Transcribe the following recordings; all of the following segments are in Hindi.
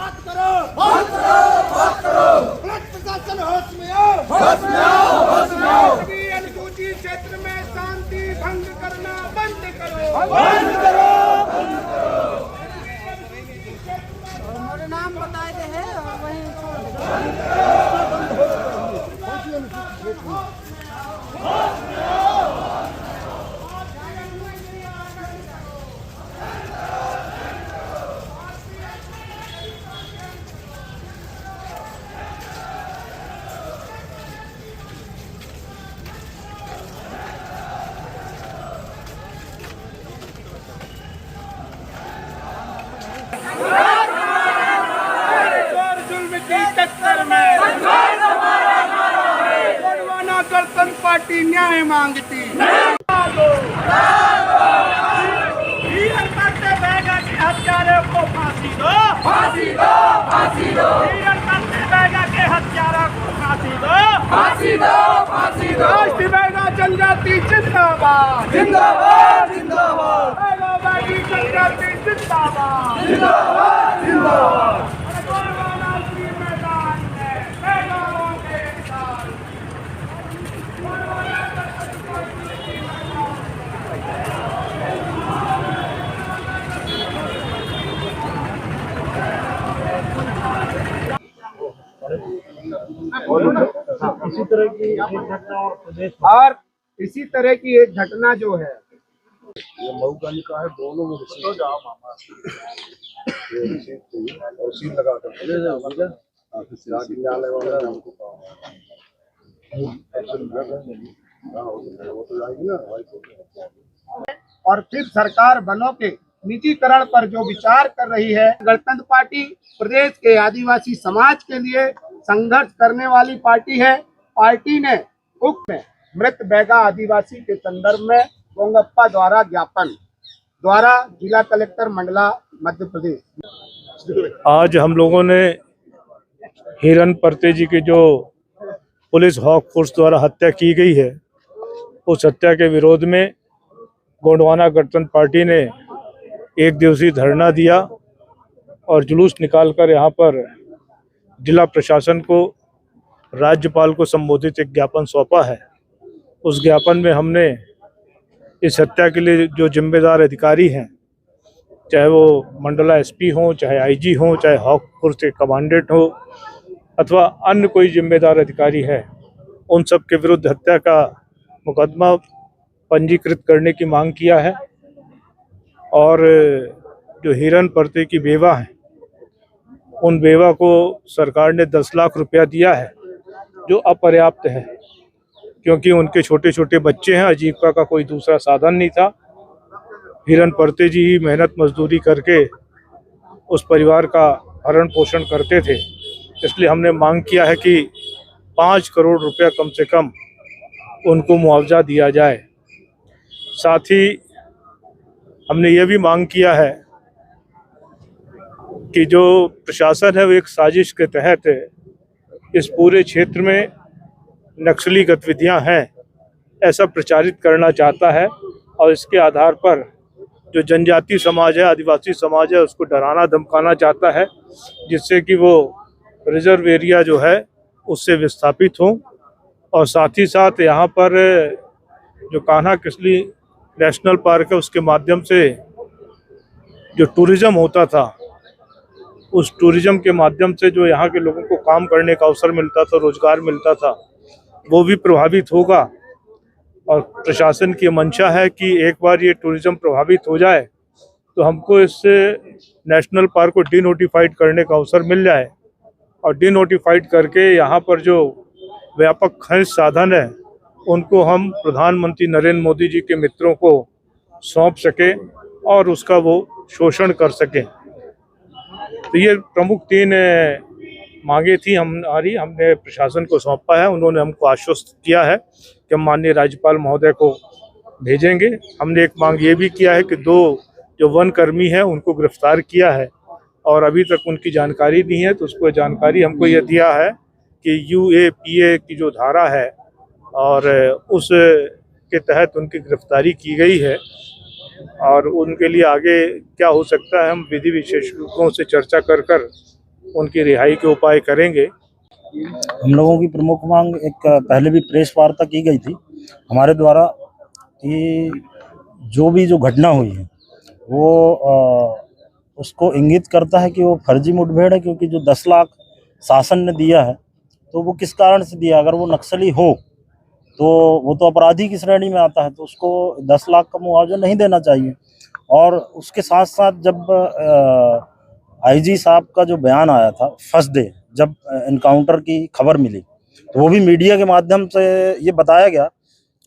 बात करो, बात करो, बात करो। पुलिस प्रशासन होश में आओ, होश में आओ, होश में आओ। अनुसूचित क्षेत्र में शांति भंग करना बंद करो, बंद करो, बंद करो। हमारे नाम बताए थे हैं और वहीं छोड़ दो। गणतंत्र पार्टी न्याय मांगती हत्यारों को फांसी दो, फांसी दो, फांसी दो। के हत्यारों को फांसी दो, फांसी दो, फांसी दो। जनजाति जिंदाबाद, जिंदाबाद, जिंदाबाद। जनजाति जिंदाबाद, जिंदाबाद, जिंदाबाद। इसी तरह की एक घटना और इसी तरह की एक घटना जो है ये मऊगंज का है। दोनों में रसीद लगा कर न्यायालय वाले हमको वो तो जाएगी ना। और फिर सरकार वनों के निजीकरण पर जो विचार कर रही है, गणतंत्र पार्टी प्रदेश के आदिवासी समाज के लिए संघर्ष करने वाली पार्टी है। पार्टी ने उक्त में मृत बैगा आदिवासी के संदर्भ में गोंगप्पा द्वारा ज्ञापन द्वारा जिला कलेक्टर मंडला मध्य प्रदेश। आज हम लोगों ने हिरन परते जी की जो पुलिस हॉक फोर्स द्वारा हत्या की गई है, उस हत्या के विरोध में गोंडवाना गणतंत्र पार्टी ने एक दिवसीय धरना दिया और जुलूस निकालकर यहाँ पर जिला प्रशासन को, राज्यपाल को संबोधित एक ज्ञापन सौंपा है। उस ज्ञापन में हमने इस हत्या के लिए जो जिम्मेदार अधिकारी हैं, चाहे वो मंडला एसपी हों, चाहे आईजी हों, चाहे हॉक फोर्स के कमांडेंट हो अथवा अन्य कोई जिम्मेदार अधिकारी है, उन सब के विरुद्ध हत्या का मुकदमा पंजीकृत करने की मांग किया है। और जो हिरन परते की बेवा हैं, उन बेवा को सरकार ने 10 लाख रुपया दिया है, जो अपर्याप्त है, क्योंकि उनके छोटे छोटे बच्चे हैं। आजीविका का कोई दूसरा साधन नहीं था। हिरन परते जी ही मेहनत मजदूरी करके उस परिवार का भरण पोषण करते थे। इसलिए हमने मांग किया है कि 5 करोड़ रुपया कम से कम उनको मुआवजा दिया जाए। साथ ही हमने ये भी मांग किया है कि जो प्रशासन है वो एक साजिश के तहत इस पूरे क्षेत्र में नक्सली गतिविधियां हैं ऐसा प्रचारित करना चाहता है, और इसके आधार पर जो जनजाति समाज है, आदिवासी समाज है, उसको डराना धमकाना चाहता है, जिससे कि वो रिजर्व एरिया जो है उससे विस्थापित हों। और साथ ही साथ यहाँ पर जो कान्हा किसली नेशनल पार्क है, उसके माध्यम से जो टूरिज़्म होता था, उस टूरिज़्म के माध्यम से जो यहाँ के लोगों को काम करने का अवसर मिलता था, रोजगार मिलता था, वो भी प्रभावित होगा। और प्रशासन की मंशा है कि एक बार ये टूरिज़्म प्रभावित हो जाए तो हमको इससे नेशनल पार्क को डीनोटिफाइड करने का अवसर मिल जाए, और डीनोटिफाइड करके यहाँ पर जो व्यापक खनिज साधन है उनको हम प्रधानमंत्री नरेंद्र मोदी जी के मित्रों को सौंप सकें और उसका वो शोषण कर सकें। तो ये प्रमुख 3 मांगे थी हमने प्रशासन को सौंपा है। उन्होंने हमको आश्वस्त किया है कि हम माननीय राज्यपाल महोदय को भेजेंगे। हमने एक मांग ये भी किया है कि 2 जो वन कर्मी हैं उनको गिरफ्तार किया है और अभी तक उनकी जानकारी नहीं है, तो उसको जानकारी हमको ये दिया है कि UAPA की जो धारा है और उस के तहत उनकी गिरफ्तारी की गई है, और उनके लिए आगे क्या हो सकता है हम विधि विशेषज्ञों से चर्चा कर उनकी रिहाई के उपाय करेंगे। हम लोगों की प्रमुख मांग एक पहले भी प्रेस वार्ता की गई थी हमारे द्वारा कि जो घटना हुई है वो उसको इंगित करता है कि वो फर्जी मुठभेड़ है, क्योंकि जो 10 लाख शासन ने दिया है तो वो किस कारण से दिया। अगर वो नक्सली हो तो वो तो अपराधी की श्रेणी में आता है, तो उसको 10 लाख का मुआवजा नहीं देना चाहिए। और उसके साथ साथ जब आईजी साहब का जो बयान आया था फर्स्ट डे जब इनकाउंटर की खबर मिली, तो वो भी मीडिया के माध्यम से ये बताया गया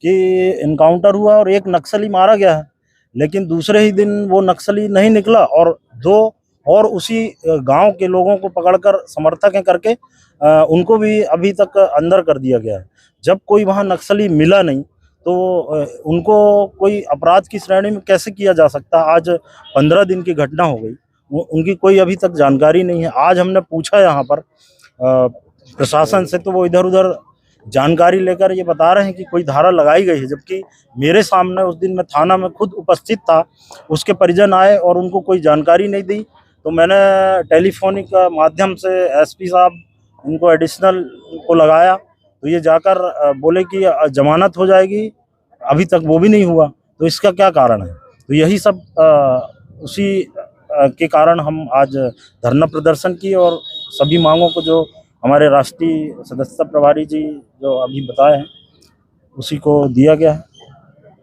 कि इनकाउंटर हुआ और एक नक्सली मारा गया है, लेकिन दूसरे ही दिन वो नक्सली नहीं निकला और 2 और उसी गांव के लोगों को पकड़कर समर्थक हैं करके उनको भी अभी तक अंदर कर दिया गया है। जब कोई वहां नक्सली मिला नहीं तो उनको कोई अपराध की श्रेणी में कैसे किया जा सकता। आज 15 दिन की घटना हो गई, उनकी कोई अभी तक जानकारी नहीं है। आज हमने पूछा यहाँ पर प्रशासन से, तो वो इधर उधर जानकारी लेकर ये बता रहे हैं कि कोई धारा लगाई गई है, जबकि मेरे सामने उस दिन मैं थाना में खुद उपस्थित था, उसके परिजन आए और उनको कोई जानकारी नहीं दी। तो मैंने टेलीफोनिक माध्यम से एसपी साहब इनको एडिशनल को लगाया, तो ये जाकर बोले कि जमानत हो जाएगी, अभी तक वो भी नहीं हुआ। तो इसका क्या कारण है? तो यही सब उसी के कारण हम आज धरना प्रदर्शन किए और सभी मांगों को जो हमारे राष्ट्रीय सदस्यता प्रभारी जी जो अभी बताए हैं उसी को दिया गया है।